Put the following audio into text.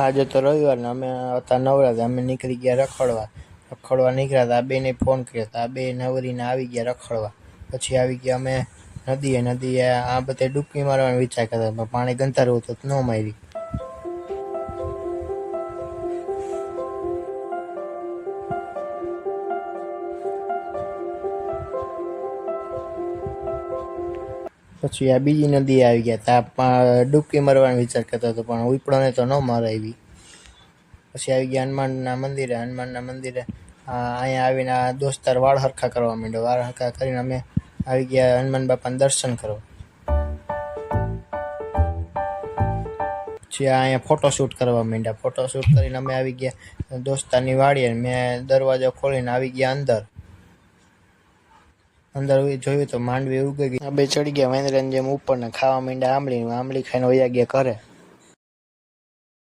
આજે તો રવિવાર ને અમે હતા નવરા, અમે નીકળી ગયા રખડવા નીકળ્યા હતા. આ બેને ફોન કર્યો હતો, આ બે નવરીને આવી ગયા રખડવા. પછી આવી ગયા અમે નદીએ આ બધે ડૂબકી મારવાનો વિચાર કરતા, પણ પાણી ગંધારું હતું તો ન મારી. પછી આ બીજી નદીએ આવી ગયા, ત્યાં ડૂબકી મારવાનો વિચાર કરતો હતો, પણ ઉપડોને તો ન મારાવી. પછી આવી ગયા હનુમાનના મંદિરે. અહીંયા આવીને આ દોસ્તાર વાળ હરખા કરવા માંડ્યો. વાળ હરખા કરીને અમે આવી ગયા હનુમાન બાપાના દર્શન કરવા. પછી અહીંયા ફોટોશૂટ કરવા માંડ્યા. ફોટોશૂટ કરીને અમે આવી ગયા દોસ્તારની વાડીએ. મેં દરવાજો ખોલીને આવી ગયા અંદર જોયું તો માંડવી ઉગી ગઈ. બે ચડી ગયા વાંદરાની જેમ ઉપર ને ખાવા માંડ્યા આંબલી ખાઈને વયા ગયા ઘરે.